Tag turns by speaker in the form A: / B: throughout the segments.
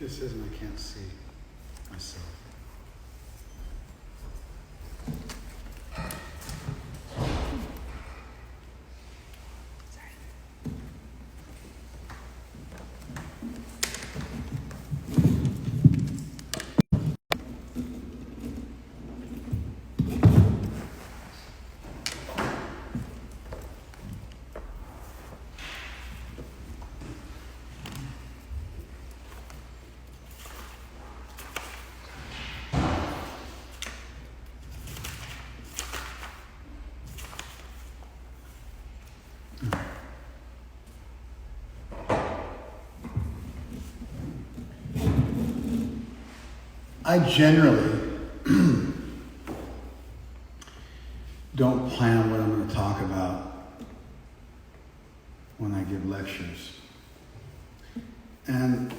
A: This isn't, I can't see myself. I generally don't plan what I'm going to talk about when I give lectures. And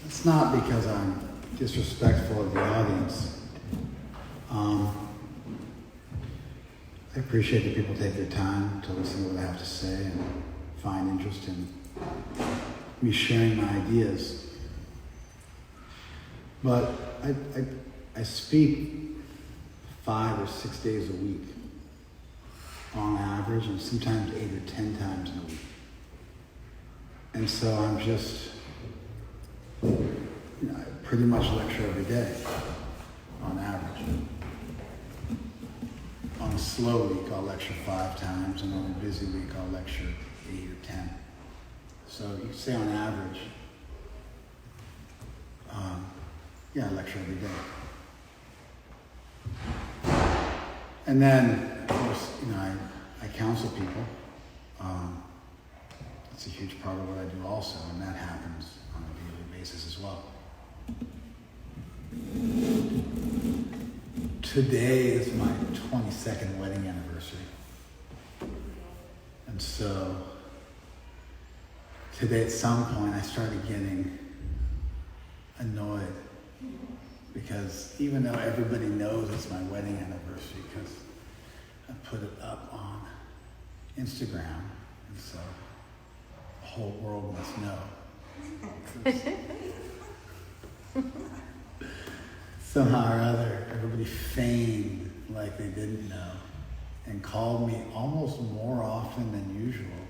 A: it's not because I'm disrespectful of the audience. I appreciate that people take their time to listen to what I have to say and find interest in me sharing my ideas. But I speak 5 or 6 days a week on average, and sometimes 8 or 10 times in a week. And so I'm just, I pretty much lecture every day on average. On a slow week, I'll lecture 5 times, and on a busy week, I'll lecture 8 or 10. So you could say on average, I lecture every day. And then, of course, I counsel people. It's a huge part of what I do also, and that happens on a daily basis as well. Today is my 22nd wedding anniversary. And so, today at some point I started getting annoyed because even though everybody knows it's my wedding anniversary because I put it up on Instagram, and so the whole world must know. Somehow or other, everybody feigned like they didn't know and called me almost more often than usual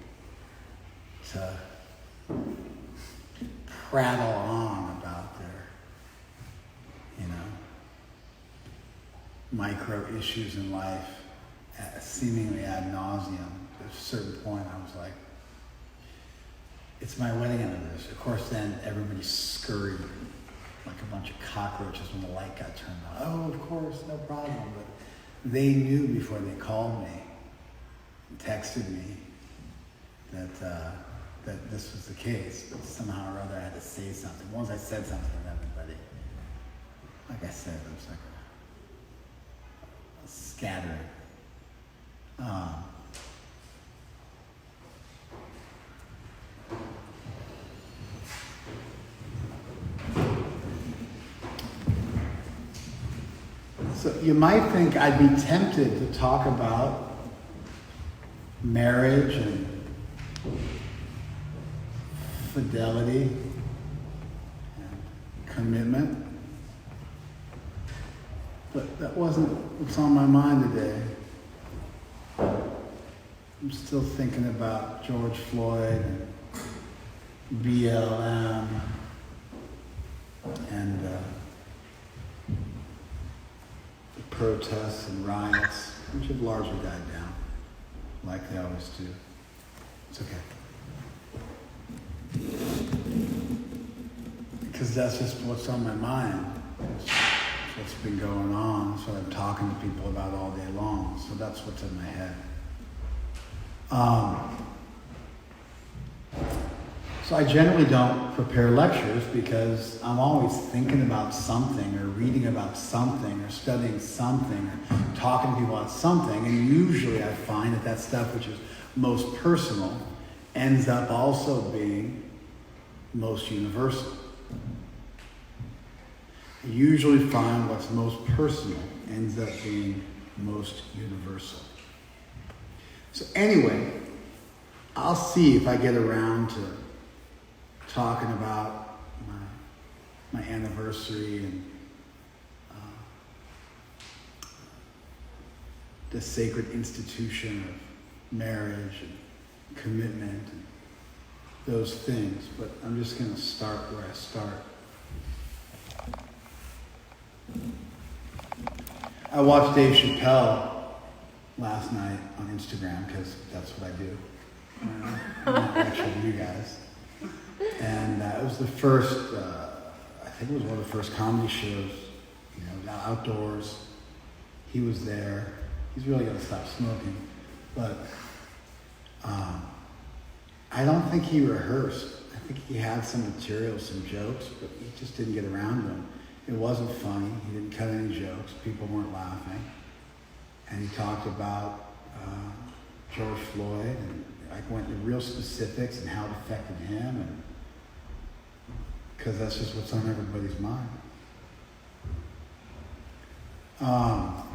A: to prattle on about their, micro issues in life, seemingly ad nauseum. At a certain point, I was like, it's my wedding anniversary. Of course, then everybody scurried like a bunch of cockroaches when the light got turned on. Oh, of course, no problem. But they knew before they called me and texted me that this was the case, but somehow or other I had to say something. Once I said something to everybody, like I said, it was like a scattering. So you might think I'd be tempted to talk about marriage and fidelity and commitment. But that wasn't what's on my mind today. I'm still thinking about George Floyd and BLM and the protests and riots, which have largely died down, like they always do. It's okay. Because that's just what's on my mind. It's what's been going on. It's what I'm talking to people about all day long. So that's what's in my head. So I generally don't prepare lectures because I'm always thinking about something or reading about something or studying something or talking to people about something. And usually I find that stuff which is most personal ends up also being most universal. I usually find what's most personal ends up being most universal. So anyway, I'll see if I get around to talking about my anniversary and the sacred institution of marriage and commitment and those things. But I'm just going to start where I start. I watched Dave Chappelle last night on Instagram because that's what I do. I'm not lecturing you guys. And it was the first, I think it was one of the first comedy shows, outdoors. He was there. He's really got to stop smoking. But I don't think he rehearsed. I think he had some material, some jokes, but he just didn't get around to them. It wasn't funny. He didn't cut any jokes. People weren't laughing. And he talked about George Floyd and went into real specifics and how it affected him, and because that's just what's on everybody's mind. All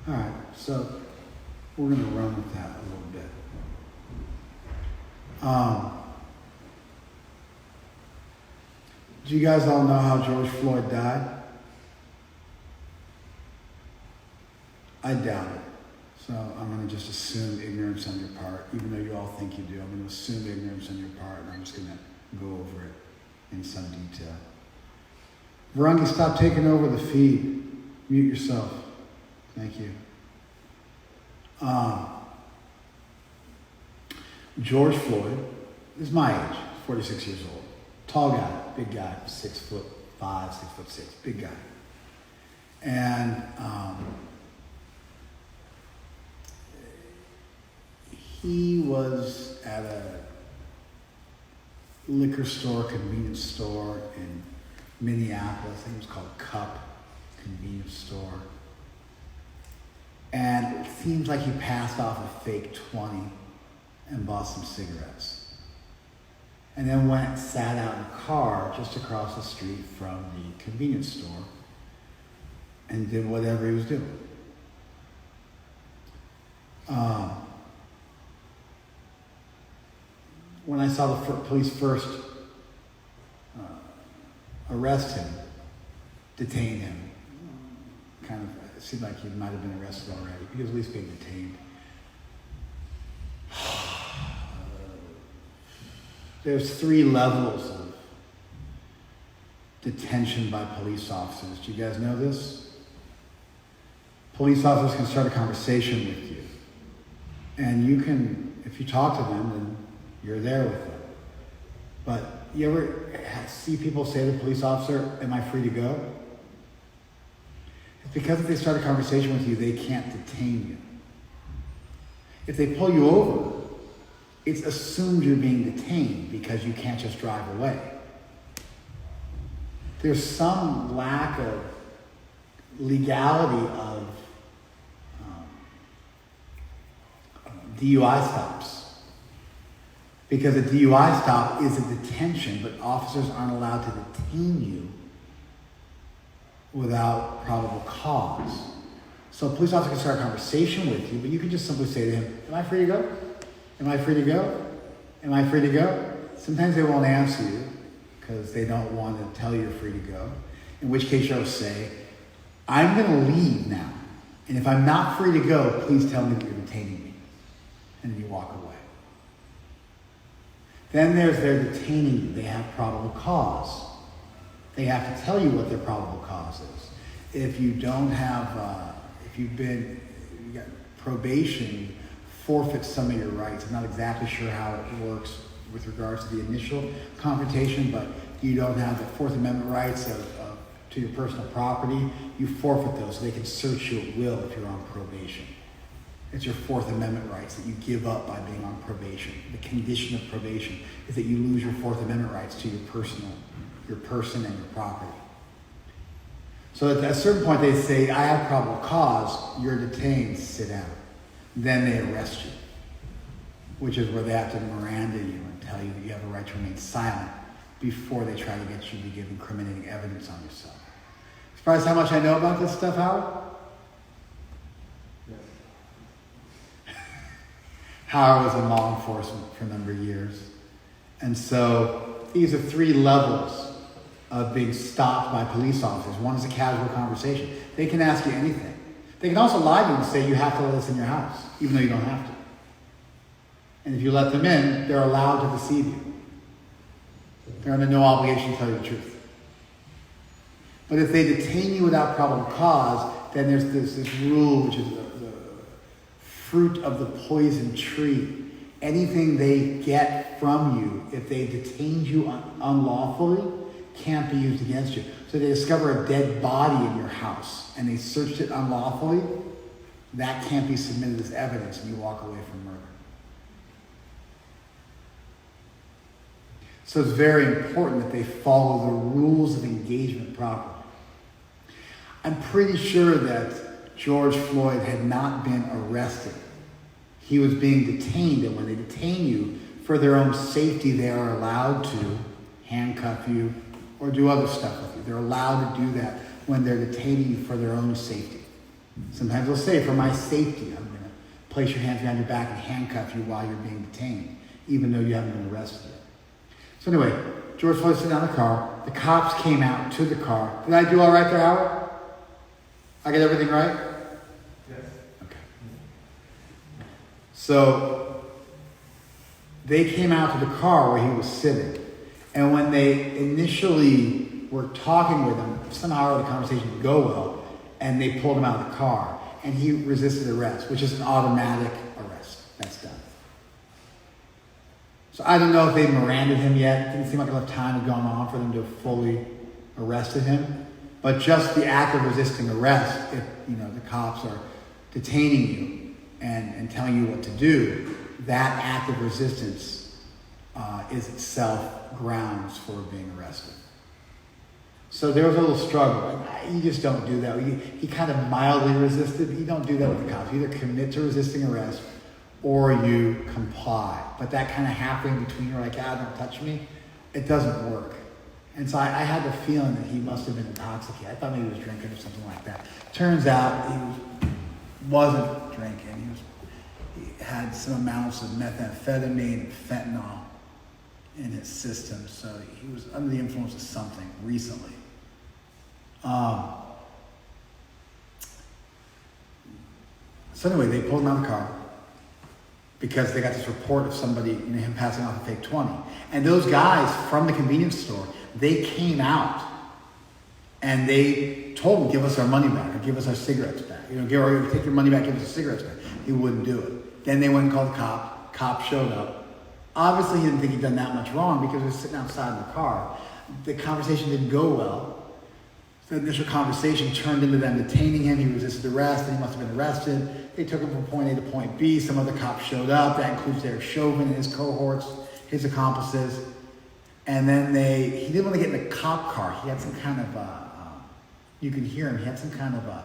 A: right, so we're going to run with that a little bit. Do you guys all know how George Floyd died? I doubt it. So I'm going to just assume ignorance on your part, even though you all think you do. I'm going to assume ignorance on your part, and I'm just going to go over it in some detail. Varangi, stop taking over the feed. Mute yourself. Thank you. George Floyd is my age, 46 years old. Tall guy, big guy, 6'5", 6'6", big guy. And he was at a liquor store, convenience store in Minneapolis. I think it was called Cup Convenience Store. And it seems like he passed off a fake 20 and bought some cigarettes. And then went and sat out in a car just across the street from the convenience store and did whatever he was doing. When I saw the police first arrest him, detain him, kind of, it seemed like he might have been arrested already. He was at least being detained. There's 3 levels of detention by police officers. Do you guys know this? Police officers can start a conversation with you. And you can, if you talk to them, then you're there with them. But you ever see people say to the police officer, "Am I free to go?" It's because if they start a conversation with you, they can't detain you. If they pull you over, it's assumed you're being detained because you can't just drive away. There's some lack of legality of DUI stops. Because a DUI stop is a detention, but officers aren't allowed to detain you without probable cause. So a police officer can start a conversation with you, but you can just simply say to him, "Am I free to go? Am I free to go? Am I free to go?" Sometimes they won't answer you because they don't want to tell you you're free to go. In which case you'll say, "I'm going to leave now. And if I'm not free to go, please tell me that you're detaining me." And then you walk away. Then there's their detaining you. They have probable cause. They have to tell you what their probable cause is. If you don't have, if you got probation, you forfeit some of your rights. I'm not exactly sure how it works with regards to the initial confrontation, but you don't have the Fourth Amendment rights to your personal property. You forfeit those so they can search you at will if you're on probation. It's your Fourth Amendment rights that you give up by being on probation. The condition of probation is that you lose your Fourth Amendment rights to your person and your property. So at a certain point they say, "I have probable cause, you're detained, sit down." Then they arrest you, which is where they have to Miranda you and tell you that you have a right to remain silent before they try to get you to give incriminating evidence on yourself. Surprised how much I know about this stuff, Howard? Howard was in law enforcement for a number of years. And so these are 3 levels of being stopped by police officers. One is a casual conversation. They can ask you anything. They can also lie to you and say you have to let us in your house, even though you don't have to. And if you let them in, they're allowed to deceive you. They're under no obligation to tell you the truth. But if they detain you without probable cause, then there's this rule, which is the fruit of the poison tree. Anything they get from you, if they detained you unlawfully, can't be used against you. So they discover a dead body in your house and they searched it unlawfully, that can't be submitted as evidence and you walk away from murder. So it's very important that they follow the rules of engagement properly. I'm pretty sure that George Floyd had not been arrested. He was being detained, and when they detain you for their own safety, they are allowed to handcuff you or do other stuff with you. They're allowed to do that when they're detaining you for their own safety. Sometimes they'll say, for my safety, I'm going to place your hands behind your back and handcuff you while you're being detained, even though you haven't been arrested yet. So anyway, George Floyd sitting down in the car. The cops came out to the car. Did I do all right there, Howard? I get everything right?
B: Yes.
A: Okay. So they came out to the car where he was sitting. And when they initially were talking with him, somehow the conversation didn't go well, and they pulled him out of the car. And he resisted arrest, which is an automatic arrest. That's done. So I don't know if they Miranda'd him yet. It didn't seem like enough time had gone on for them to have fully arrested him. But just the act of resisting arrest, if the cops are detaining you and telling you what to do, that act of resistance is itself grounds for being arrested. So there was a little struggle. You just don't do that. He kind of mildly resisted. You don't do that with the cops. You either commit to resisting arrest or you comply. But that kind of halfway between, you're like, don't touch me, it doesn't work. And so I had the feeling that he must have been intoxicated. I thought maybe he was drinking or something like that. Turns out he wasn't drinking. He had some amounts of methamphetamine and fentanyl in his system. So he was under the influence of something recently. So anyway, they pulled him out of the car because they got this report of somebody, him passing off a fake 20. And those guys from the convenience store, they came out and they told him, give us our money back or give us our cigarettes back. Take your money back, give us our cigarettes back. He wouldn't do it. Then they went and called the cop. Cop showed up. Obviously, he didn't think he'd done that much wrong because he was sitting outside in the car. The conversation didn't go well. The initial conversation turned into them detaining him. He resisted arrest, and he must have been arrested. They took him from point A to point B. Some other cops showed up. That includes Derek Chauvin and his cohorts, his accomplices. And then he didn't want to get in the cop car. He had some kind of, you can hear him, he had some kind of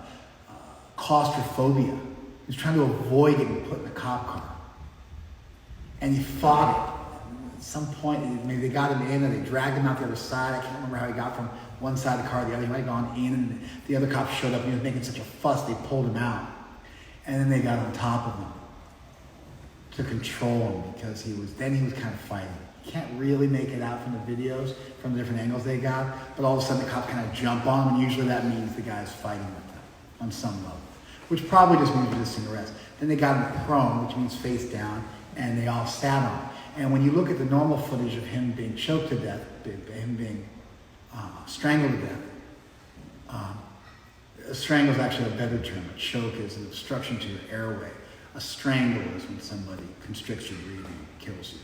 A: claustrophobia. He was trying to avoid getting put in the cop car. And he fought it. At some point, maybe they got him in or they dragged him out the other side. I can't remember how he got from one side of the car to the other. He might have gone in and the other cops showed up and he was making such a fuss, they pulled him out. And then they got on top of him to control him because he was kind of fighting. You can't really make it out from the videos, from the different angles they got, but all of a sudden the cops kind of jump on him, and usually that means the guy's fighting with them on some level, which probably just means resisting arrest. Then they got him prone, which means face down, and they all sat on him. And when you look at the normal footage of him being choked to death, him being strangled to death, strangle is actually a better term. A choke is an obstruction to your airway. A strangle is when somebody constricts your breathing and kills you,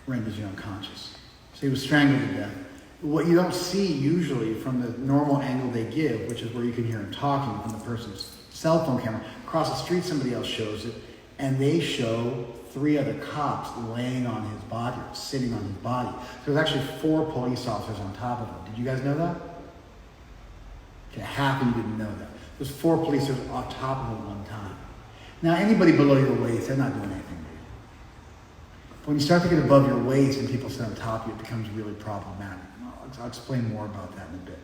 A: renders you unconscious. So he was strangled to death. What you don't see usually from the normal angle they give, which is where you can hear him talking from the person's cell phone camera, across the street somebody else shows it, and they show 3 other cops laying on his body, or sitting on his body. So there's actually 4 police officers on top of him. Did you guys know that? Okay, half of you didn't know that. There's 4 police officers on top of him at one time. Now, anybody below your waist, they're not doing anything to you. But when you start to get above your waist and people sit on top of you, it becomes really problematic. I'll explain more about that in a bit.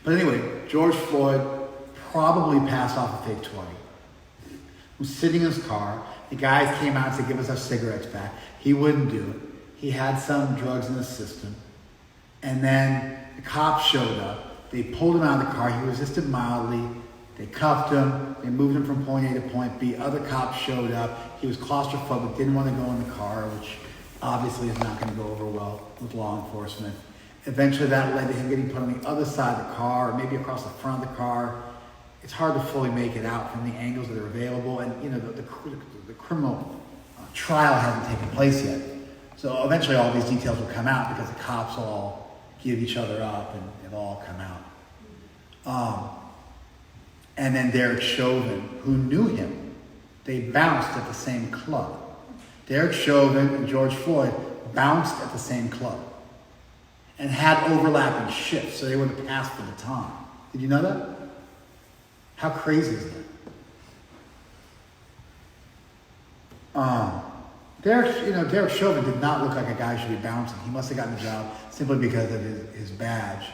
A: But anyway, George Floyd probably passed off a fake 20. He was sitting in his car. The guys came out and said, give us our cigarettes back. He wouldn't do it. he had some drugs in his system. And then the cops showed up. They pulled him out of the car. He resisted mildly. They cuffed him. They moved him from point A to point B. Other cops showed up. He was claustrophobic, didn't want to go in the car, which obviously is not going to go over well with law enforcement. Eventually that led to him getting put on the other side of the car, or maybe across the front of the car. It's hard to fully make it out from the angles that are available. And the criminal trial hasn't taken place yet. So eventually all these details will come out because the cops all give each other up and it'll all come out. And then Derek Chauvin, who knew him, they bounced at the same club. Derek Chauvin and George Floyd bounced at the same club and had overlapping shifts, so they would have passed the baton. Did you know that? How crazy is that? Derek Chauvin did not look like a guy who should be bouncing. He must have gotten the job simply because of his badge.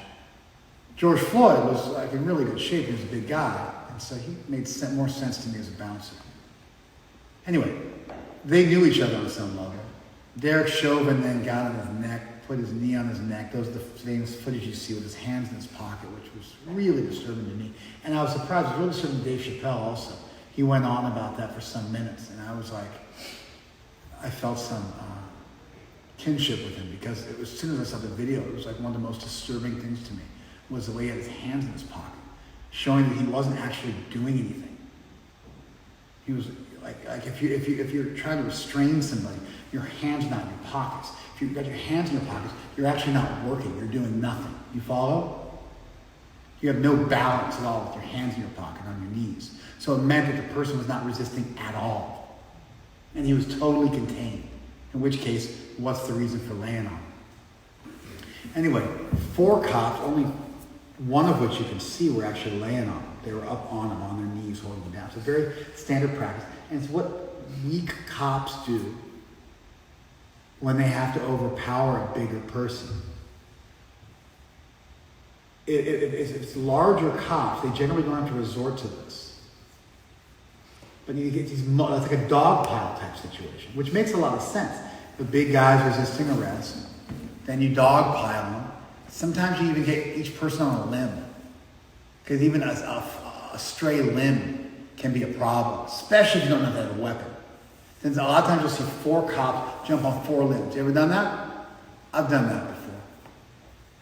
A: George Floyd was like in really good shape. He was a big guy, and so he made more sense to me as a bouncer. Anyway, they knew each other on some level. Derek Chauvin then got on his neck, put his knee on his neck. Those are the famous footage you see with his hands in his pocket, which was really disturbing to me. And I was surprised. It was really disturbing to Dave Chappelle also. He went on about that for some minutes, and I was like, I felt some kinship with him because as soon as I saw the video, it was like one of the most disturbing things to me was the way he had his hands in his pocket, showing that he wasn't actually doing anything. He was like if you're trying to restrain somebody, your hands are not in your pockets. If you've got your hands in your pockets, you're actually not working. You're doing nothing. You follow? You have no balance at all with your hands in your pocket on your knees. So it meant that the person was not resisting at all. And he was totally contained. In which case, what's the reason for laying on him? Anyway, 4 cops, only one of which you can see were actually laying on him. They were up on him, on their knees, holding him down. So very standard practice. And it's what weak cops do when they have to overpower a bigger person. If it's larger cops, they generally don't have to resort to this. But you get these, that's like a dog pile type situation, which makes a lot of sense. The big guys resisting arrest, then you dog pile them. Sometimes you even get each person on a limb. Because even a stray limb can be a problem, especially if you don't know how to have a weapon. Then a lot of times you'll see 4 cops jump on 4 limbs. You ever done that? I've done that before.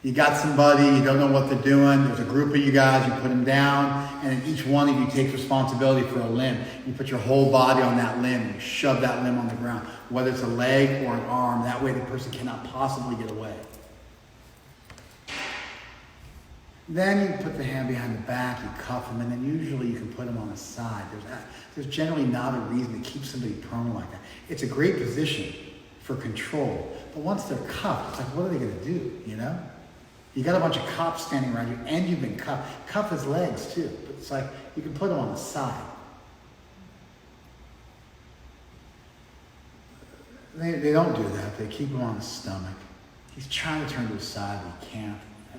A: You got somebody, you don't know what they're doing, there's a group of you guys, you put them down, and then each one of you takes responsibility for a limb. You put your whole body on that limb, you shove that limb on the ground, whether it's a leg or an arm, that way the person cannot possibly get away. Then you put the hand behind the back, you cuff them, and then usually you can put them on the side. There's generally not a reason to keep somebody prone like that. It's a great position for control, but once they're cuffed, it's like, what are they going to do, you know? You got a bunch of cops standing around you, and you've been cuffed. Cuff his legs, too, but it's like, you can put them on the side. They don't do that. They keep him on his stomach. He's trying to turn to his side, but he can't.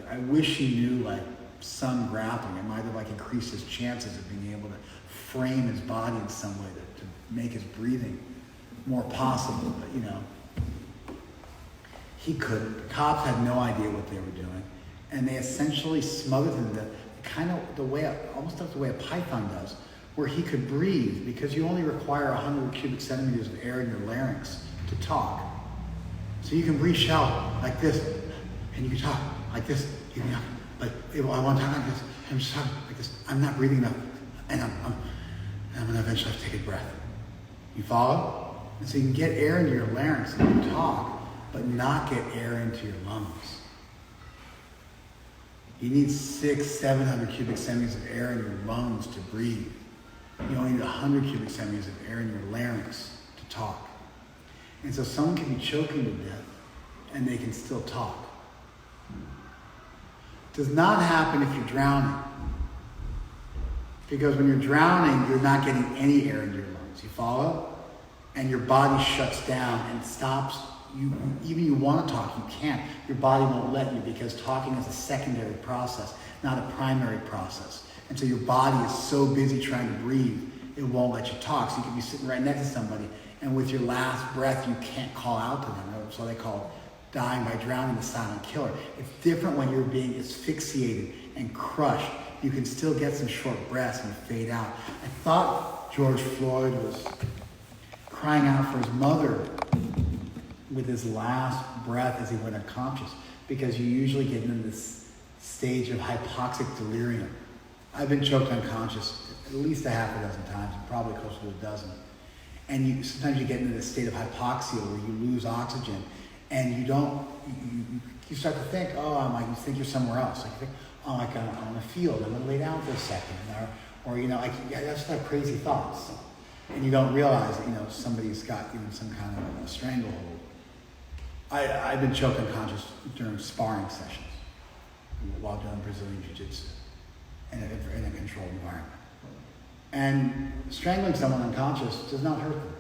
A: I wish he knew, like, some grappling. It might have, like, increased his chances of being able to frame his body in some way to make his breathing more possible. But, you know, he couldn't. The cops had no idea what they were doing. And they essentially smothered him almost like the way a python does, where he could breathe, because you only require 100 cubic centimeters of air in your larynx to talk. So you can breathe shallow like this, and you can talk like this. You can talk like, I want to talk like this. I'm just talking like this. I'm not breathing enough, and I'm going to eventually have to take a breath. You follow? And so you can get air into your larynx and you can talk, but not get air into your lungs. You need 600-700 cubic centimeters of air in your lungs to breathe. You only need 100 cubic centimeters of air in your larynx to talk. And so someone can be choking to death and they can still talk. It does not happen if you're drowning. Because when you're drowning, you're not getting any air into your lungs. You follow? And your body shuts down and stops. Even you want to talk, you can't. Your body won't let you, because talking is a secondary process, not a primary process. And so your body is so busy trying to breathe, it won't let you talk. So you can be sitting right next to somebody And with your last breath, you can't call out to them. So they call dying by drowning the silent killer. It's different when you're being asphyxiated and crushed. You can still get some short breaths and fade out. I thought George Floyd was crying out for his mother with his last breath as he went unconscious, because you usually get into this stage of hypoxic delirium. I've been choked unconscious at least a half a dozen times, probably close to a dozen. And sometimes you get into this state of hypoxia where you lose oxygen, and you start to think, you think you're somewhere else. Like you think, I'm on a field, I'm gonna lay down for a second, or I just have crazy thoughts, and you don't realize that somebody's got some kind of a stranglehold. I've been choked unconscious during sparring sessions while doing Brazilian Jiu-Jitsu in a controlled environment. And strangling someone unconscious does not hurt them.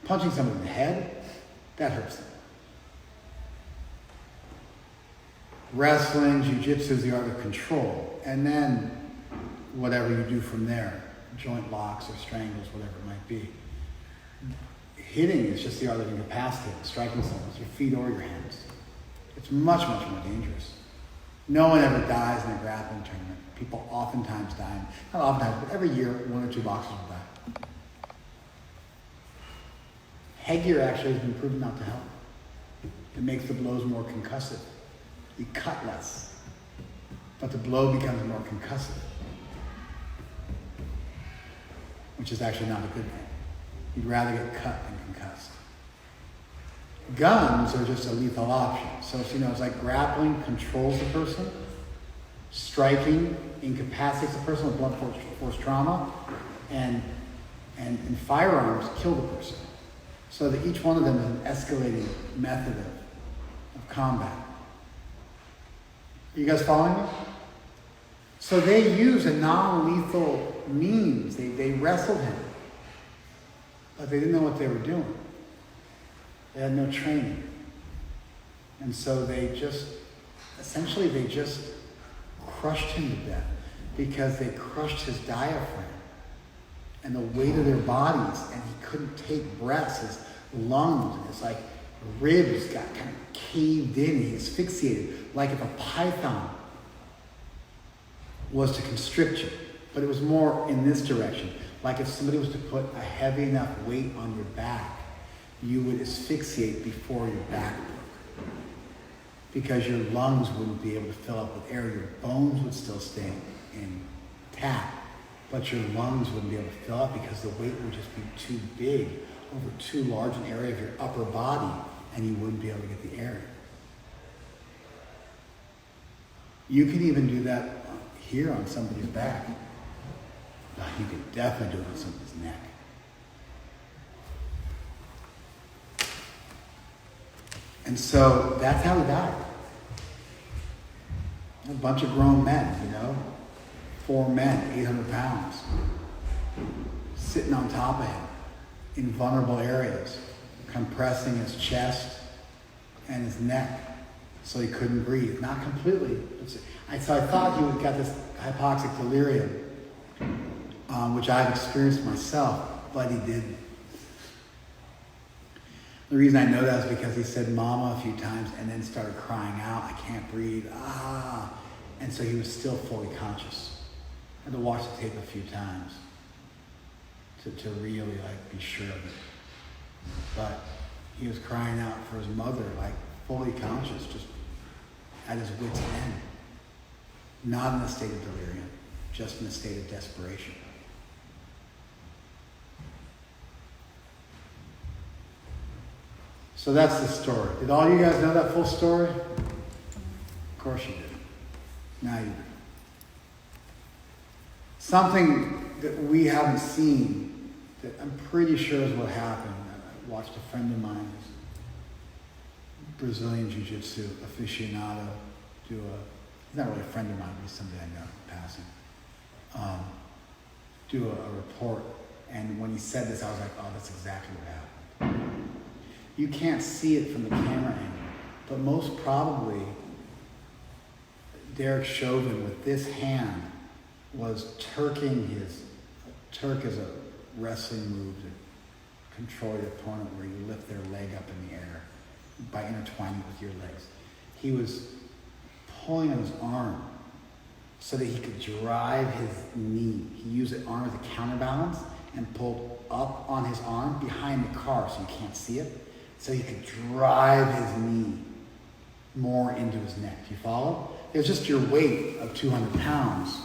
A: Punching someone in the head, that hurts them. Wrestling, jiu-jitsu is the art of control. And then whatever you do from there, joint locks or strangles, whatever it might be. Hitting is just the art of incapacitating, striking someone with your feet or your hands. It's much, much more dangerous. No one ever dies in a grappling tournament. People oftentimes die, not oftentimes, but every year, 1 or 2 boxers will die. Headgear actually has been proven not to help. It makes the blows more concussive. You cut less, but the blow becomes more concussive, which is actually not a good thing. You'd rather get cut than concussed. Guns are just a lethal option. So it's like grappling controls the person, striking incapacitates the person with blunt force trauma, and firearms kill the person. So that each one of them is an escalating method of combat. Are you guys following me? So they use a non-lethal means. They wrestled him, but they didn't know what they were doing. They had no training. And so they just crushed him to death because they crushed his diaphragm and the weight of their bodies, and he couldn't take breaths. His lungs and his ribs got kind of caved in. He asphyxiated, like if a python was to constrict you. But it was more in this direction. Like if somebody was to put a heavy enough weight on your back, you would asphyxiate before your back broke. Because your lungs wouldn't be able to fill up with air. Your bones would still stay intact, but your lungs wouldn't be able to fill up because the weight would just be too big over too large an area of your upper body, and you wouldn't be able to get the air in. You can even do that here on somebody's back. You could definitely do it on somebody's neck. And so that's how he died. A bunch of grown men, 4 men, 800 pounds, sitting on top of him in vulnerable areas, compressing his chest and his neck so he couldn't breathe. Not completely. So I thought he got this hypoxic delirium, which I've experienced myself, but he didn't. The reason I know that is because he said mama a few times and then started crying out, I can't breathe, And so he was still fully conscious. I had to watch the tape a few times to really be sure of it. But he was crying out for his mother, fully conscious, just at his wit's end. Not in a state of delirium, just in a state of desperation. So that's the story. Did all you guys know that full story? Of course you did. Now you do. Something that we haven't seen that I'm pretty sure is what happened. I watched a friend of mine, Brazilian Jiu-Jitsu aficionado, he's not really a friend of mine, but he's somebody I know passing, do a report. And when he said this, I was like, oh, that's exactly what happened. You can't see it from the camera angle, but most probably Derek Chauvin with this hand was turking Turk is a wrestling move that control your opponent where you lift their leg up in the air by intertwining it with your legs. He was pulling on his arm so that he could drive his knee. He used the arm as a counterbalance and pulled up on his arm behind the car so you can't see it, so he could drive his knee more into his neck. Do you follow? It's just your weight of 200 pounds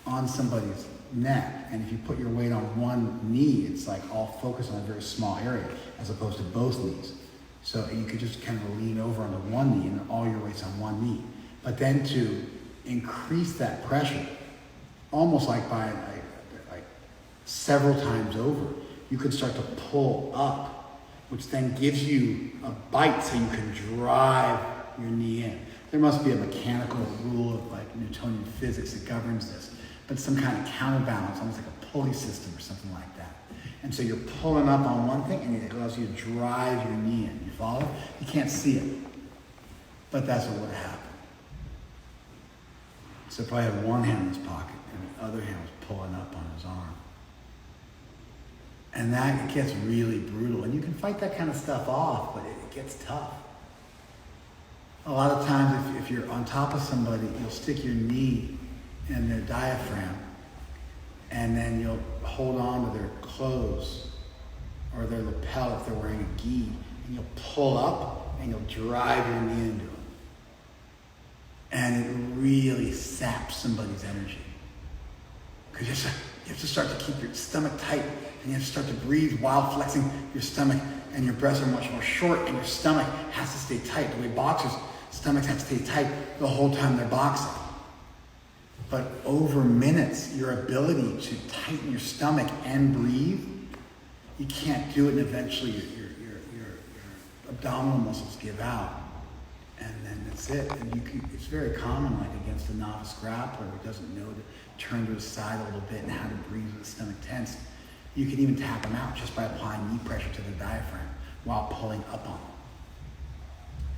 A: on somebody's neck, and if you put your weight on one knee, it's like all focused on a very small area as opposed to both knees. So you could just kind of lean over on the one knee and all your weight's on one knee. But then to increase that pressure, almost like by like several times over, you can start to pull up, which then gives you a bite so you can drive your knee in. There must be a mechanical rule of like Newtonian physics that governs this, but some kind of counterbalance, almost like a pulley system or something like that. And so you're pulling up on one thing and it allows you to drive your knee in. You follow? You can't see it, but that's what would happen. So probably had one hand in his pocket and the other hand was pulling up on his arm. And that, it gets really brutal. And you can fight that kind of stuff off, but it gets tough. A lot of times if you're on top of somebody, you'll stick your knee in their diaphragm and then you'll hold on to their clothes or their lapel if they're wearing a gi, and you'll pull up and you'll drive your knee into them. And it really saps somebody's energy. Because you have to start to keep your stomach tight, and you have to start to breathe while flexing your stomach, and your breaths are much more short, and your stomach has to stay tight. The way boxers' stomachs have to stay tight the whole time they're boxing. But over minutes, your ability to tighten your stomach and breathe, you can't do it, and eventually your abdominal muscles give out. And then that's it. And it's very common, like against a novice grappler who doesn't know to turn to his side a little bit and how to breathe with the stomach tense. You can even tap them out just by applying knee pressure to the diaphragm while pulling up on them.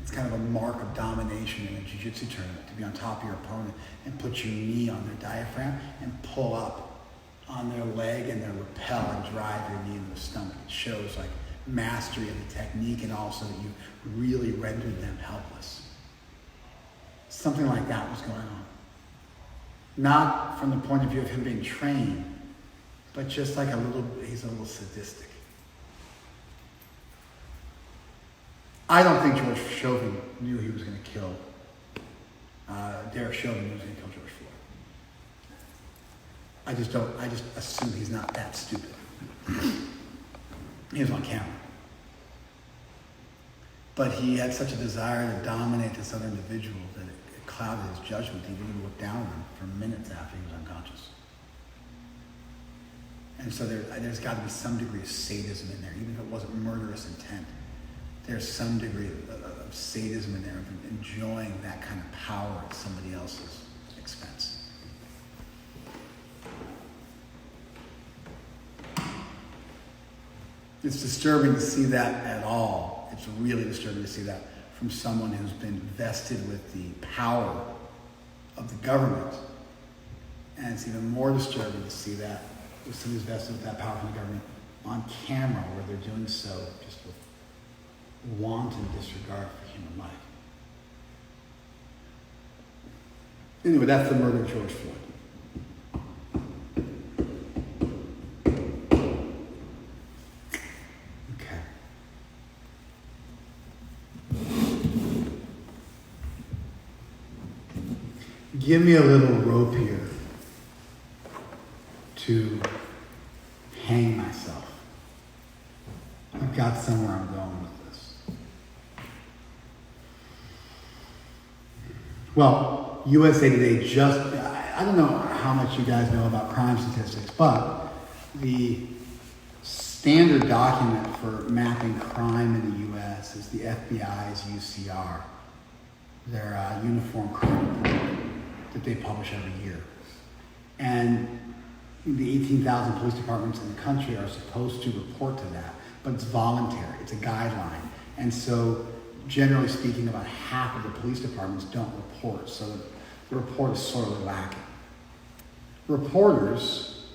A: It's kind of a mark of domination in a jiu-jitsu tournament, to be on top of your opponent and put your knee on their diaphragm and pull up on their leg and their lapel and drive your knee into the stomach. It shows like mastery of the technique and also that you really rendered them helpless. Something like that was going on. Not from the point of view of him being trained, but just like he's a little sadistic. I don't think George Chauvin knew he was going to kill, Derek Chauvin knew he was going to kill George Floyd. I just assume he's not that stupid. He was on camera. But he had such a desire to dominate this other individual that it clouded his judgment. He didn't look down on him for minutes after he was unconscious. And so there's got to be some degree of sadism in there, even if it wasn't murderous intent. There's some degree of sadism in there, of enjoying that kind of power at somebody else's expense. It's disturbing to see that at all. It's really disturbing to see that from someone who's been vested with the power of the government. And it's even more disturbing to see that with somebody who's vested with that power from the government on camera, where they're doing so just with wanton disregard for human life. Anyway, that's the murder of George Floyd. Okay. Give me a little rope here to hang myself. I've got somewhere I'm going with this. Well, USA Today I don't know how much you guys know about crime statistics, but the standard document for mapping crime in the U.S. is the FBI's UCR, their Uniform Crime Report that they publish every year. And the 18,000 police departments in the country are supposed to report to that, but it's voluntary, it's a guideline. And so, generally speaking, about half of the police departments don't report, so the report is sorely lacking. Reporters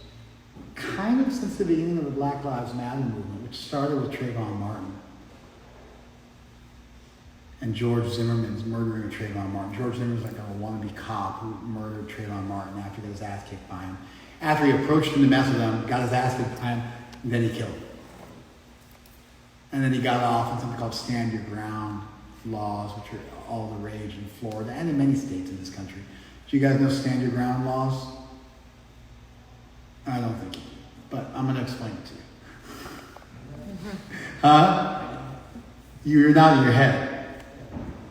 A: kind of since the beginning of the Black Lives Matter movement, which started with Trayvon Martin and George Zimmerman's murdering of Trayvon Martin. George Zimmerman's like a wannabe cop who murdered Trayvon Martin after he got his ass kicked by him. After he approached him to mess with him, got his ass kicked by him, and then he killed him. And then he got off on something called stand your ground laws, which are all the rage in Florida and in many states in this country. Do you guys know stand your ground laws? I don't think you do, but I'm going to explain it to you. You're nodding your head.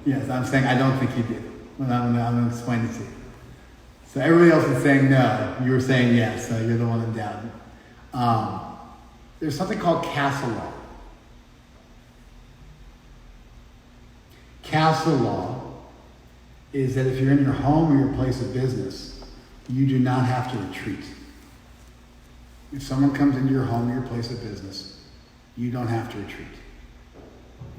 A: Yes, I'm saying I don't think you do. But I'm going to explain it to you. So everybody else is saying no. You were saying yes, so you're the one in doubt. There's something called castle law. Castle law is that if you're in your home or your place of business, you do not have to retreat. If someone comes into your home or your place of business, you don't have to retreat.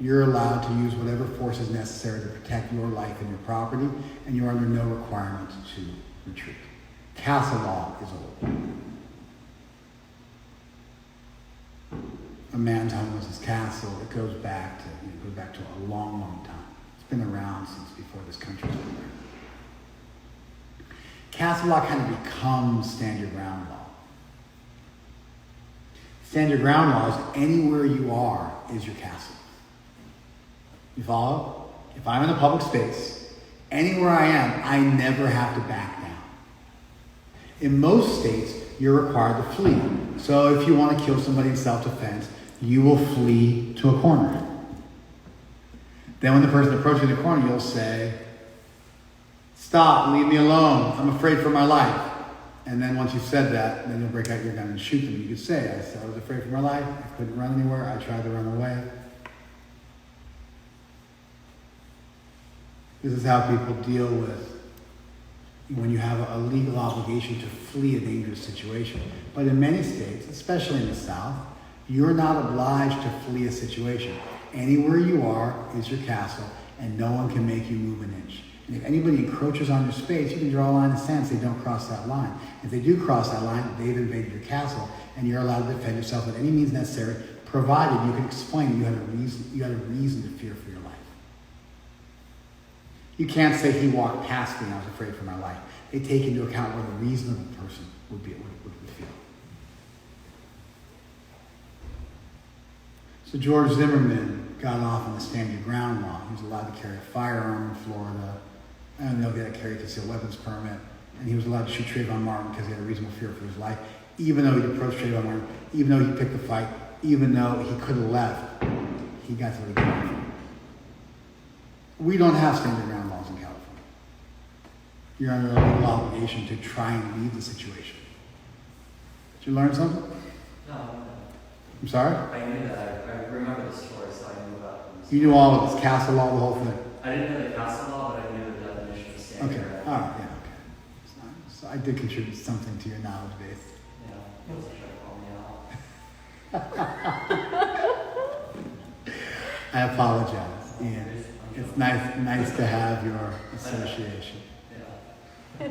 A: You're allowed to use whatever force is necessary to protect your life and your property, and you're under no requirement to retreat. Castle law is old. A man's home was his castle. It goes back to a long, long time. It's been around since before this country's been there. Castle law kind of becomes stand your ground law. Stand your ground law is anywhere you are is your castle. You follow? If I'm in a public space, anywhere I am, I never have to back down. In most states, you're required to flee. So if you want to kill somebody in self-defense, you will flee to a corner. Then when the person approaches the corner, you'll say, "Stop, leave me alone. I'm afraid for my life." And then once you've said that, then you'll break out your gun and shoot them. You could say, I was afraid for my life. I couldn't run anywhere. I tried to run away. This is how people deal with when you have a legal obligation to flee a dangerous situation. But in many states, especially in the South, you're not obliged to flee a situation. Anywhere you are is your castle, and no one can make you move an inch. And if anybody encroaches on your space, you can draw a line of sand and say, don't cross that line. If they do cross that line, they've invaded your castle, and you're allowed to defend yourself with any means necessary, provided you can explain you had a reason to fear for your life. You can't say he walked past me and I was afraid for my life. They take into account what a reasonable person would feel. So George Zimmerman got off on the stand your ground law. He was allowed to carry a firearm in Florida, and they'll get a carry concealed weapons permit. And he was allowed to shoot Trayvon Martin because he had a reasonable fear for his life, even though he'd approached Trayvon Martin, even though he picked the fight, even though he could have left. He got to leave. We don't have stand your ground laws in California. You're under a legal obligation to try and leave the situation. Did you learn something?
B: No.
A: I'm sorry?
B: I knew that. I remember the story, so I knew about it.
A: You knew all of this, castle law, the whole thing?
B: I didn't know the castle law, but I knew the definition of stand your ground.
A: All right, yeah, okay. So I did contribute something to your knowledge base.
B: Yeah, he wasn't trying to call me out.
A: I apologize, Ian. It's nice to have your association.
B: Yeah.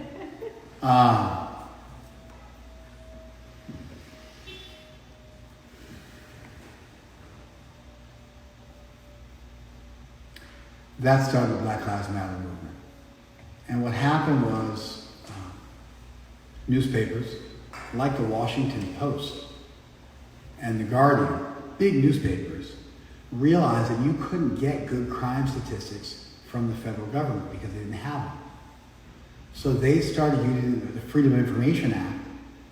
A: That started the Black Lives Matter movement. And what happened was newspapers like the Washington Post and the Guardian, big newspapers, realized that you couldn't get good crime statistics from the federal government because they didn't have them. So they started using the Freedom of Information Act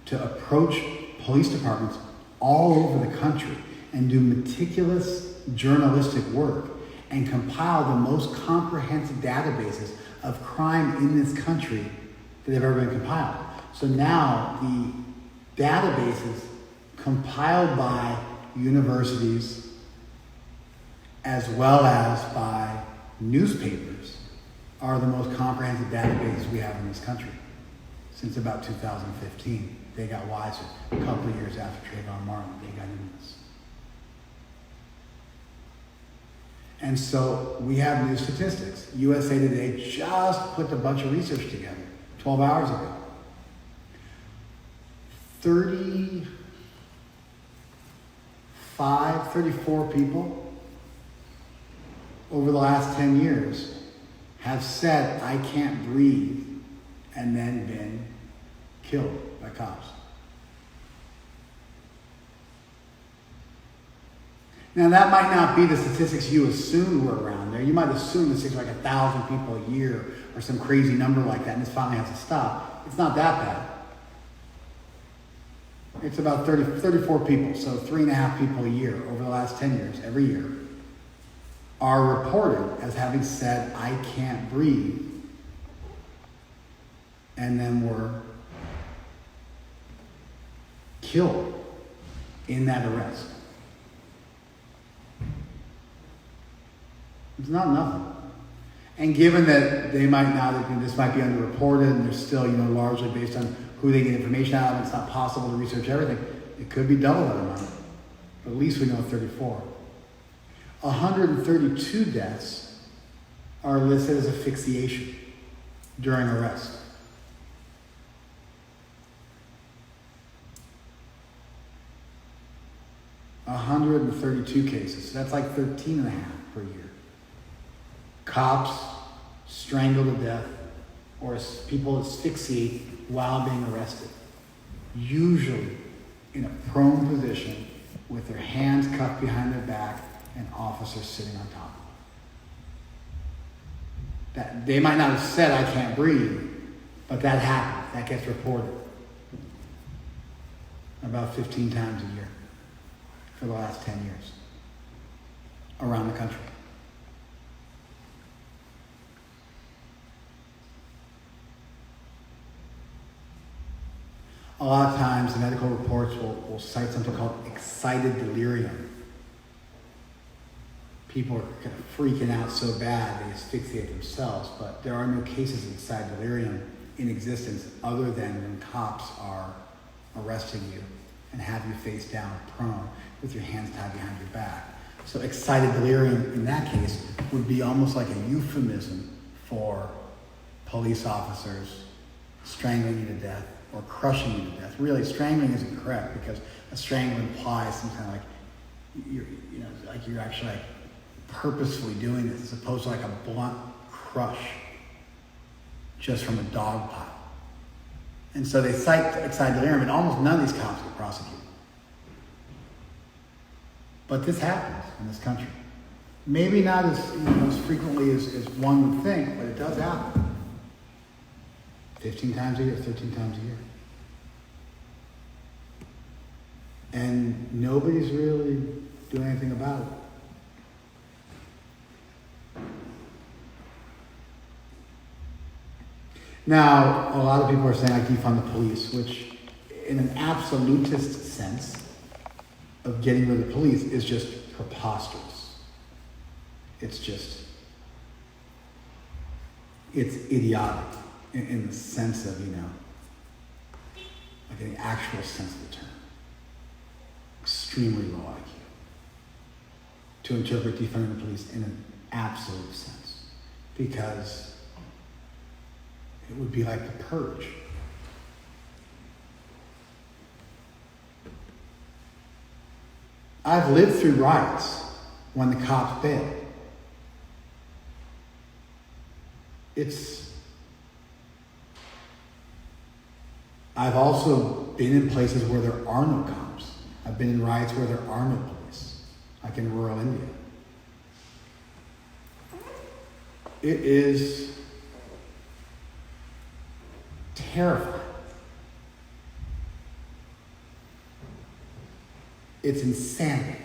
A: to approach police departments all over the country and do meticulous journalistic work and compile the most comprehensive databases of crime in this country that have ever been compiled. So now the databases compiled by universities as well as by newspapers are the most comprehensive databases we have in this country since about 2015. They got wiser. A couple of years after Trayvon Martin, they got into this. And so we have new statistics. USA Today just put a bunch of research together 12 hours ago. 34 people over the last 10 years have said, I can't breathe, and then been killed by cops. Now, that might not be the statistics you assumed were around there. You might assume it's like 1,000 people a year or some crazy number like that, and this finally has to stop. It's not that bad. It's about 34 people, so 3.5 people a year over the last 10 years, every year, are reported as having said, I can't breathe, and then were killed in that arrest. It's not nothing. And given that they might not have been, this might be underreported, and they're still, largely based on who they get information out of, it's not possible to research everything. It could be double that amount. But at least we know 34. 132 deaths are listed as asphyxiation during arrest. A 132 cases. So that's like 13.5 per year. Cops strangle to death, or people asphyxiate while being arrested. Usually in a prone position with their hands cuffed behind their back and officers sitting on top of them. That they might not have said, I can't breathe, but that happens. That gets reported about 15 times a year for the last 10 years around the country. A lot of times the medical reports will cite something called excited delirium. People are kind of freaking out so bad they asphyxiate themselves, but there are no cases of excited delirium in existence other than when cops are arresting you and have you face down prone with your hands tied behind your back. So excited delirium in that case would be almost like a euphemism for police officers strangling you to death or crushing you to death. Really, strangling isn't correct because a strangle implies some kind of like you're actually like purposefully doing this as opposed to like a blunt crush just from a dog pile. And so they cite excited delirium, and almost none of these cops get prosecuted. But this happens in this country. Maybe not as frequently as one would think, but it does happen. 15 times a year, 13 times a year. And nobody's really doing anything about it. Now, a lot of people are saying I defund the police, which in an absolutist sense of getting rid of the police is just preposterous. It's idiotic in the sense of, like in the actual sense of the term. Extremely low IQ. To interpret defunding the police in an absolute sense. Because it would be like the purge. I've lived through riots when the cops bailed. I've also been in places where there are no cops. I've been in riots where there are no police, like in rural India. It is terrifying. It's insanity.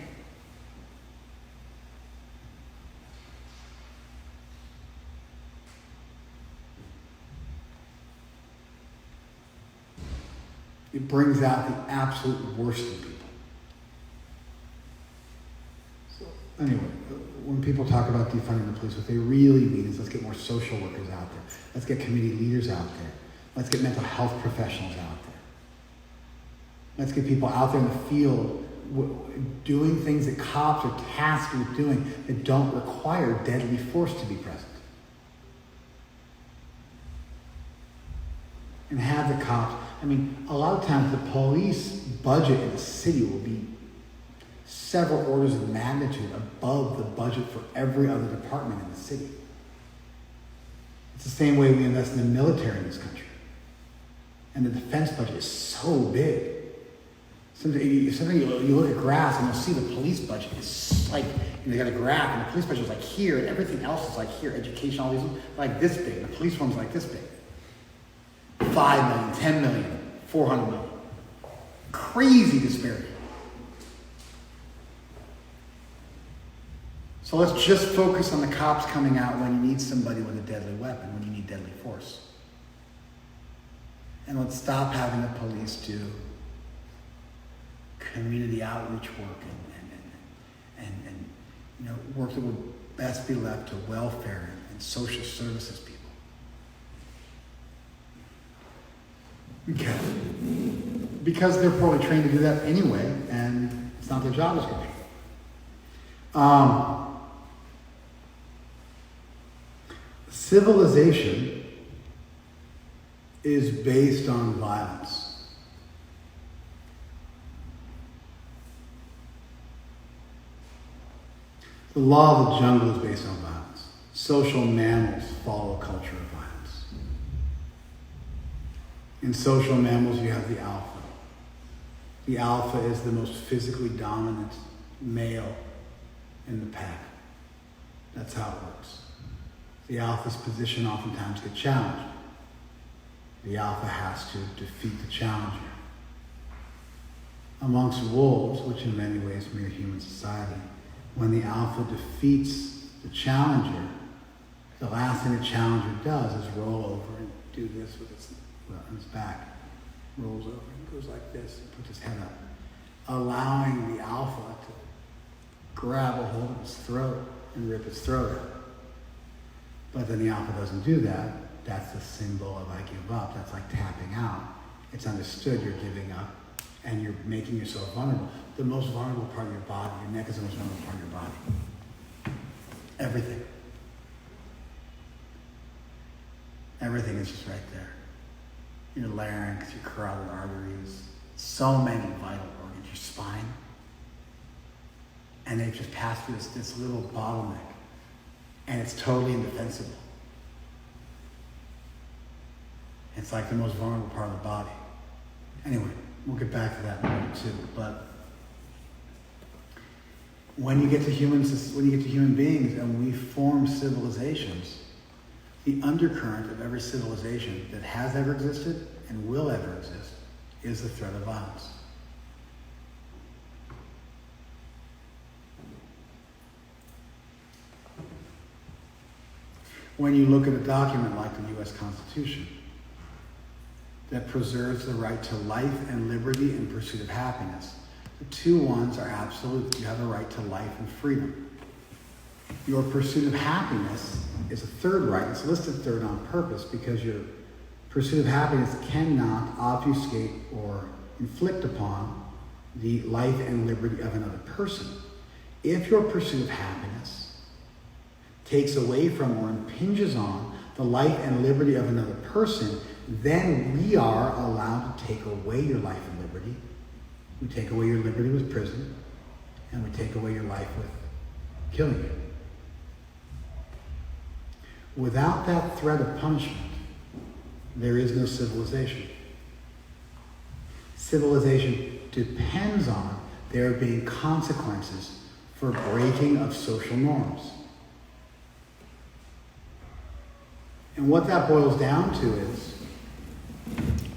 A: It brings out the absolute worst in people. So, anyway, when people talk about defunding the police, what they really mean is let's get more social workers out there. Let's get community leaders out there. Let's get mental health professionals out there. Let's get people out there in the field doing things that cops are tasked with doing that don't require deadly force to be present. And have the cops I mean, a lot of times the police budget in a city will be several orders of magnitude above the budget for every other department in the city. It's the same way we invest in the military in this country. And the defense budget is so big. Sometimes you look at graphs and you'll see the police budget is like, they got a graph and the police budget is like here and everything else is like here. Education, all these, like this big. The police one's like this big. 5 million, 10 million, 400 million. Crazy disparity. So let's just focus on the cops coming out when you need somebody with a deadly weapon, when you need deadly force. And let's stop having the police do community outreach work and work that would best be left to welfare and social services people. Okay. Because they're poorly trained to do that anyway, and it's not their job description. Civilization is based on violence. The law of the jungle is based on violence. Social mammals follow a culture of violence. In social mammals, you have the alpha. The alpha is the most physically dominant male in the pack. That's how it works. The alpha's position oftentimes gets challenged. The alpha has to defeat the challenger. Amongst wolves, which in many ways mirror human society, when the alpha defeats the challenger, the last thing the challenger does is roll over and do this with its back. Rolls over and goes like this and puts his head up, allowing the alpha to grab a hold of his throat and rip his throat out. But then the alpha doesn't do that. That's the symbol of I give up. That's like tapping out. It's understood you're giving up and you're making yourself vulnerable. The most vulnerable part of your body, your neck is the most vulnerable part of your body. Everything. Everything is just right there. Your larynx, your carotid arteries, so many vital organs, your spine. And they just pass through this little bottleneck. And it's totally indefensible. It's like the most vulnerable part of the body. Anyway, we'll get back to that in a minute too. But when you get to human beings and we form civilizations, the undercurrent of every civilization that has ever existed and will ever exist is the threat of violence. When you look at a document like the U.S. Constitution that preserves the right to life and liberty in pursuit of happiness, the two ones are absolute. You have a right to life and freedom. Your pursuit of happiness is a third right. It's listed third on purpose because your pursuit of happiness cannot obfuscate or inflict upon the life and liberty of another person. If your pursuit of happiness takes away from or impinges on the life and liberty of another person, then we are allowed to take away your life and liberty. We take away your liberty with prison, and we take away your life with killing you. Without that threat of punishment, there is no civilization. Civilization depends on there being consequences for breaking of social norms. And what that boils down to is,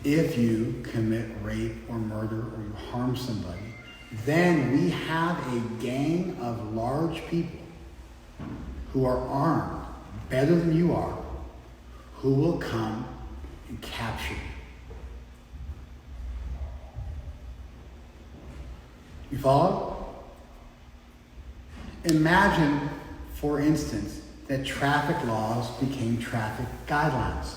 A: if you commit rape or murder or you harm somebody, then we have a gang of large people who are armed better than you are, who will come and capture you. You follow? Imagine, for instance, that traffic laws became traffic guidelines.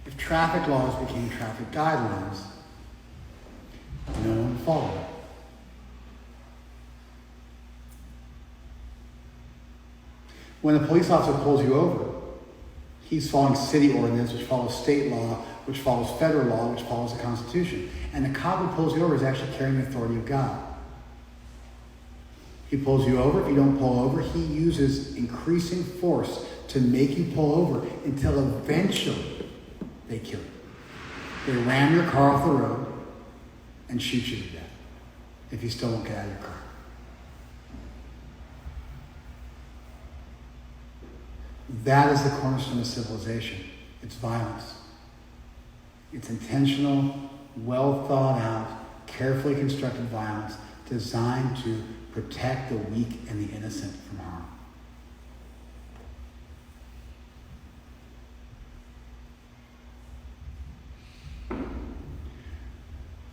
A: If traffic laws became traffic guidelines, no one would follow them. When a police officer pulls you over, he's following city ordinance, which follows state law, which follows federal law, which follows the Constitution. And the cop who pulls you over is actually carrying the authority of God. He pulls you over. If you don't pull over, he uses increasing force to make you pull over until eventually they kill you. They ram your car off the road and shoot you to death if you still won't get out of your car. That is the cornerstone of civilization. It's violence. It's intentional, well thought out, carefully constructed violence designed to protect the weak and the innocent from harm.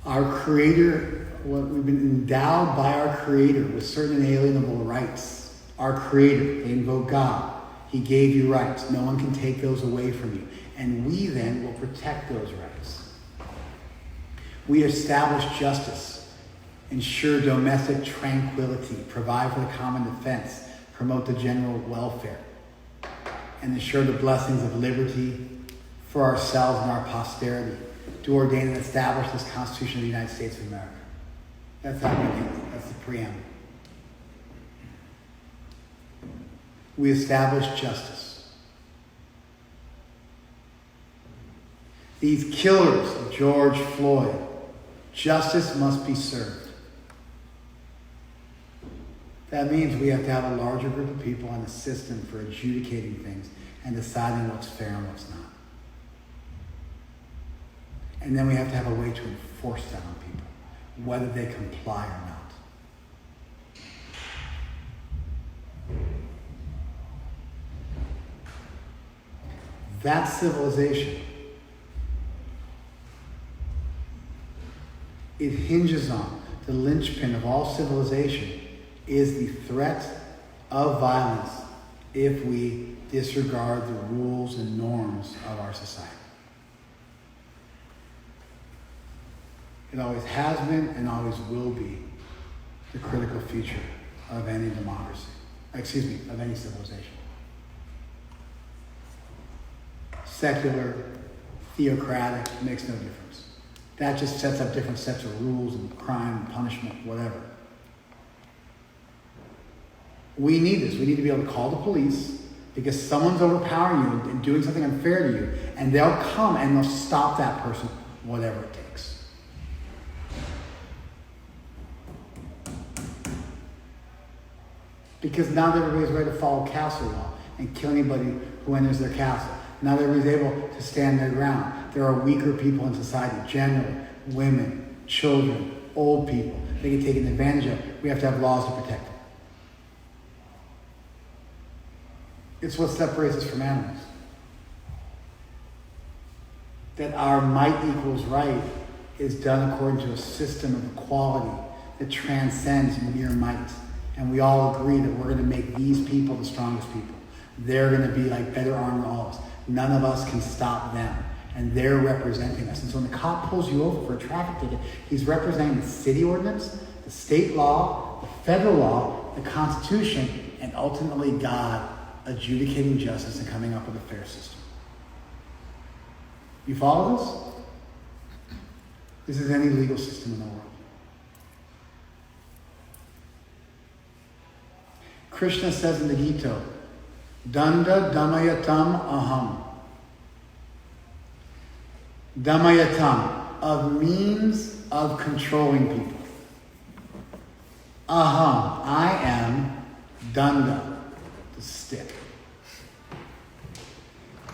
A: Our Creator, we've been endowed by our Creator with certain inalienable rights. Our Creator, they invoke God. He gave you rights. No one can take those away from you. And we then will protect those rights. We establish justice, ensure domestic tranquility, provide for the common defense, promote the general welfare, and ensure the blessings of liberty for ourselves and our posterity, to ordain and establish this Constitution of the United States of America. That's how it begins. That's the preamble. We establish justice. These killers of George Floyd, justice must be served. That means we have to have a larger group of people on the system for adjudicating things and deciding what's fair and what's not. And then we have to have a way to enforce that on people, whether they comply or not. That's civilization. It hinges on the linchpin of all civilization is the threat of violence if we disregard the rules and norms of our society. It always has been and always will be the critical feature of any democracy. Of any civilization. Secular, theocratic, makes no difference. That just sets up different sets of rules and crime and punishment, whatever. We need this. We need to be able to call the police because someone's overpowering you and doing something unfair to you, and they'll come and they'll stop that person, whatever it takes. Because not everybody's ready to follow castle law and kill anybody who enters their castle. Not everybody's able to stand their ground. There are weaker people in society, generally, women, children, old people. They get taken advantage of. We have to have laws to protect them. It's what separates us from animals. That our might equals right is done according to a system of equality that transcends mere might. And we all agree that we're going to make these people the strongest people. They're going to be like better armed than all of us. None of us can stop them. And they're representing us. And so when the cop pulls you over for a traffic ticket, he's representing the city ordinance, the state law, the federal law, the Constitution, and ultimately God adjudicating justice and coming up with a fair system. You follow this? This is any legal system in the world. Krishna says in the Gita, Danda Damayatam Aham. Damayatam, of means of controlling people. Aham, I am Danda, the stick.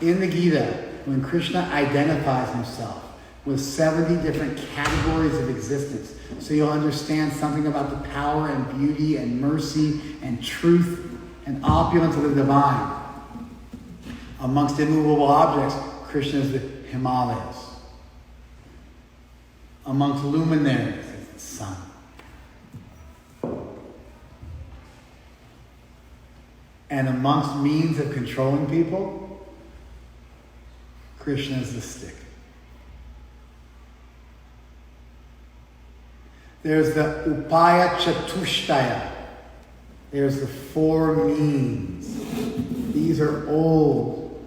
A: In the Gita, when Krishna identifies himself with 70 different categories of existence, so you'll understand something about the power and beauty and mercy and truth and opulence of the divine. Amongst immovable objects, Krishna is the Himalayas. Amongst luminaries, it's the sun. And amongst means of controlling people, Krishna is the stick. There's the Upaya Chatushtaya. There's the four means. These are old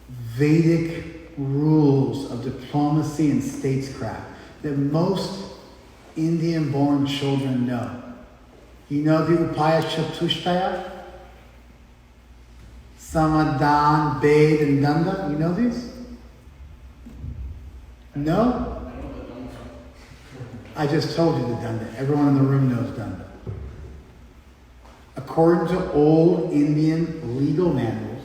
A: Vedic rules of diplomacy and statescraft that most Indian-born children know. You know the Upaya Chatushtaya? Samadhan, Bade, and Danda? You know these? No? I just told you the Danda. Everyone in the room knows Danda. According to old Indian legal manuals,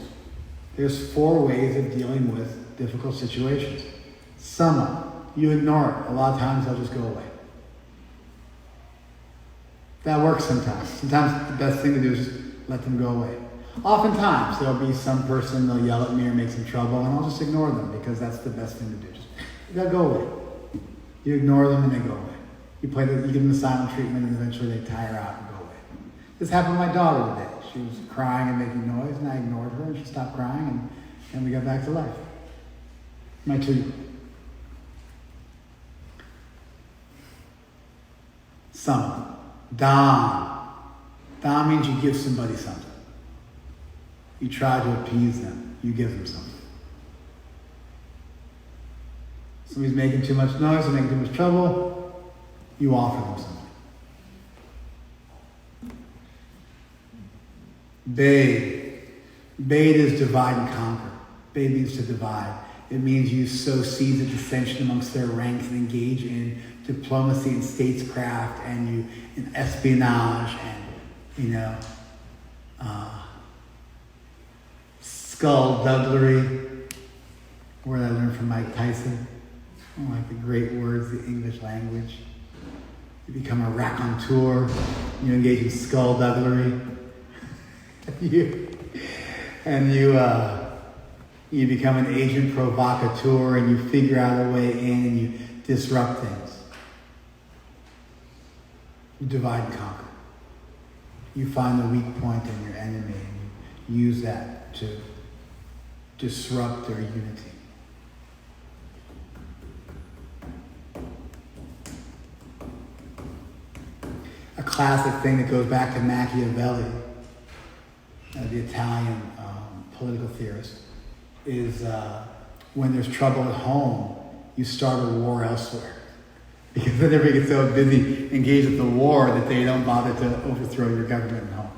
A: there's 4 ways of dealing with difficult situations. Sama, you ignore it. A lot of times they'll just go away. That works sometimes. Sometimes the best thing to do is just let them go away. Oftentimes there'll be some person, they'll yell at me or make some trouble, and I'll just ignore them because that's the best thing to do. Just, they'll go away. You ignore them and they go away. You give them the silent treatment and eventually they tire out and go away. This happened with my daughter today. She was crying and making noise and I ignored her and she stopped crying and we got back to life. My 2-year-old. Sama. Dam. Dam means you give somebody something. You try to appease them. You give them something. Somebody's making too much noise or making too much trouble, you offer them something. Bade. Bade is divide and conquer. Bade means to divide. It means you sow seeds of dissension amongst their ranks and engage in diplomacy and statescraft and in espionage and, skullduggery. Word I learned from Mike Tyson. I don't like the great words, the English language. You become a raconteur. You engage in skullduggery. You become an agent provocateur and you figure out a way in and you disrupt things. You divide and conquer. You find the weak point in your enemy and you use that to disrupt their unity. A classic thing that goes back to Machiavelli, the Italian political theorist, is when there's trouble at home, you start a war elsewhere. Because then everybody gets so busy engaged with the war that they don't bother to overthrow your government at home.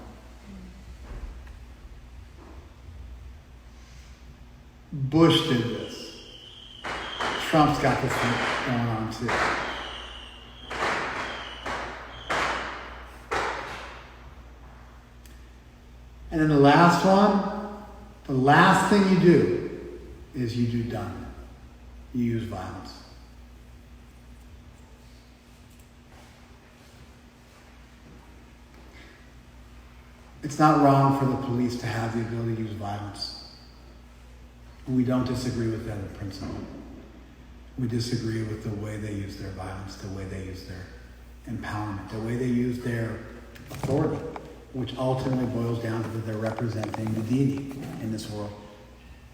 A: Bush did this. Trump's got this thing going on too. And then the last one, the last thing you do is you do done. You use violence. It's not wrong for the police to have the ability to use violence. We don't disagree with that in principle. We disagree with the way they use their violence, the way they use their empowerment, the way they use their authority, which ultimately boils down to that they're representing the deity in this world.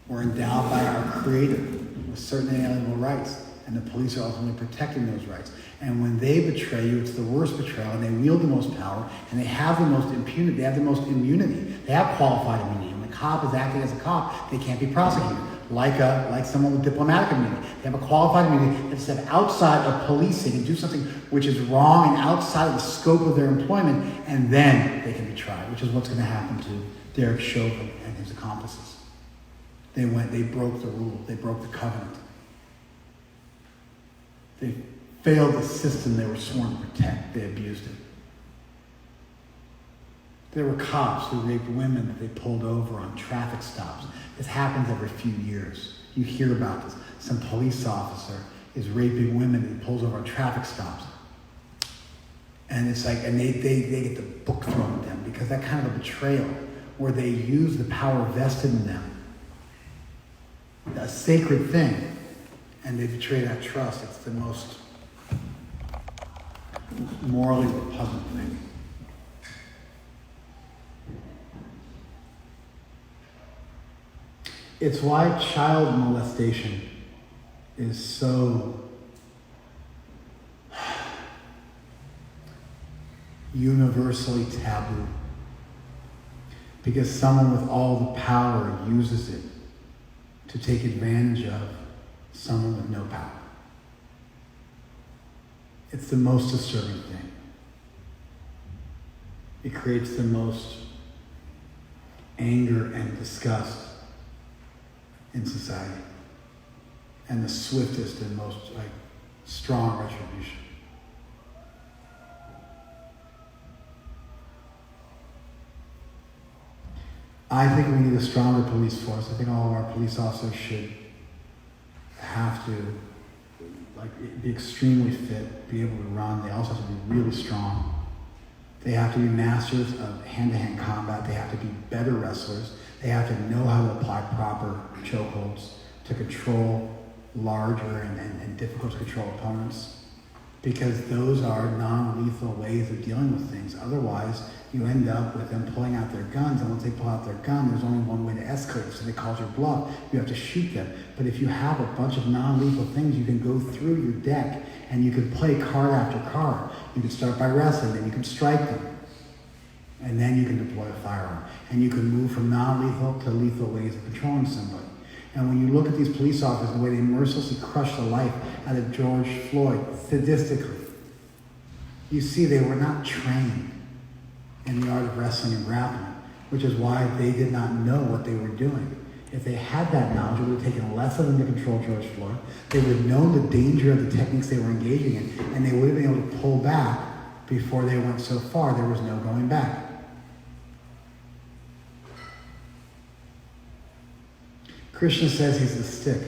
A: We're endowed by our Creator with certain inalienable rights, and the police are ultimately protecting those rights. And when they betray you, it's the worst betrayal, and they wield the most power, and they have the most impunity, they have the most immunity. They have qualified immunity. When a cop is acting as a cop, they can't be prosecuted. Like someone with diplomatic immunity. They have a qualified immunity that step outside of policing and do something which is wrong and outside of the scope of their employment, and then they can be tried, which is what's going to happen to Derek Chauvin and his accomplices. They broke the rule, they broke the covenant. They failed the system they were sworn to protect, they abused it. There were cops who raped women that they pulled over on traffic stops. This happens every few years. You hear about this. Some police officer is raping women that he pulls over on traffic stops. And it's like, and they get the book thrown at them because that kind of a betrayal where they use the power vested in them, a sacred thing, and they betray that trust. It's the most morally repugnant thing. It's why child molestation is so universally taboo. because someone with all the power uses it to take advantage of someone with no power. It's the most disturbing thing. It creates the most anger and disgust in society, and the swiftest and most strong retribution. I think we need a stronger police force. I think all of our police officers should have to be extremely fit, be able to run. They also have to be really strong. They have to be masters of hand-to-hand combat. They have to be better wrestlers. They have to know how to apply proper chokeholds to control larger and difficult to control opponents, because those are non-lethal ways of dealing with things. Otherwise, you end up with them pulling out their guns, and once they pull out their gun, there's only one way to escalate, so they call your bluff. You have to shoot them. But if you have a bunch of non-lethal things, you can go through your deck, and you can play card after card. You can start by wrestling, then you can strike them, and then you can deploy a firearm. And you can move from non-lethal to lethal ways of controlling somebody. And when you look at these police officers, the way they mercilessly crushed the life out of George Floyd, sadistically, you see they were not trained in the art of wrestling and grappling, which is why they did not know what they were doing. If they had that knowledge, it would have taken less of them to control George Floyd. They would have known the danger of the techniques they were engaging in, and they would have been able to pull back before they went so far there was no going back. Krishna says he's the stick.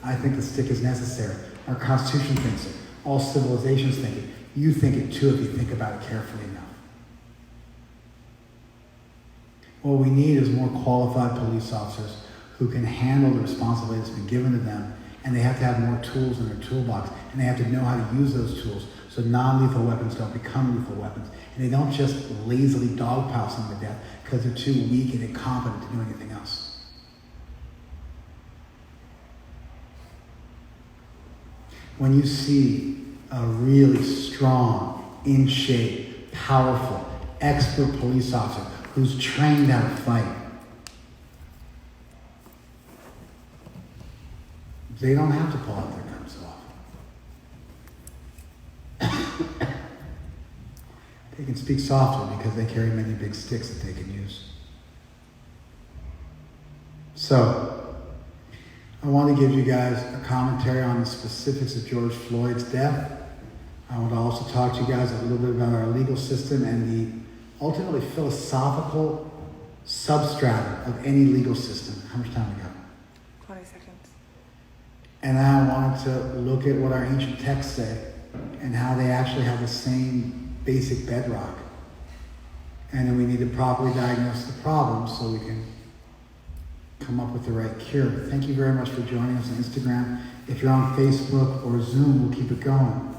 A: I think the stick is necessary. Our Constitution thinks it. All civilizations think it. You think it too if you think about it carefully enough. What we need is more qualified police officers who can handle the responsibility that's been given to them, and they have to have more tools in their toolbox, and they have to know how to use those tools so non-lethal weapons don't become lethal weapons, and they don't just lazily dogpile someone to death because they're too weak and incompetent to do anything else. When you see a really strong, in shape, powerful, expert police officer who's trained how to fight, they don't have to pull out their guns so often. They can speak softly because they carry many big sticks that they can use. So, I want to give you guys a commentary on the specifics of George Floyd's death. I want to also talk to you guys a little bit about our legal system and the ultimately philosophical substratum of any legal system. How much time we got?
C: 20 seconds.
A: And I wanted to look at what our ancient texts say and how they actually have the same basic bedrock. And then we need to properly diagnose the problem so we can come up with the right cure. Thank you very much for joining us on Instagram. If you're on Facebook or Zoom, we'll keep it going.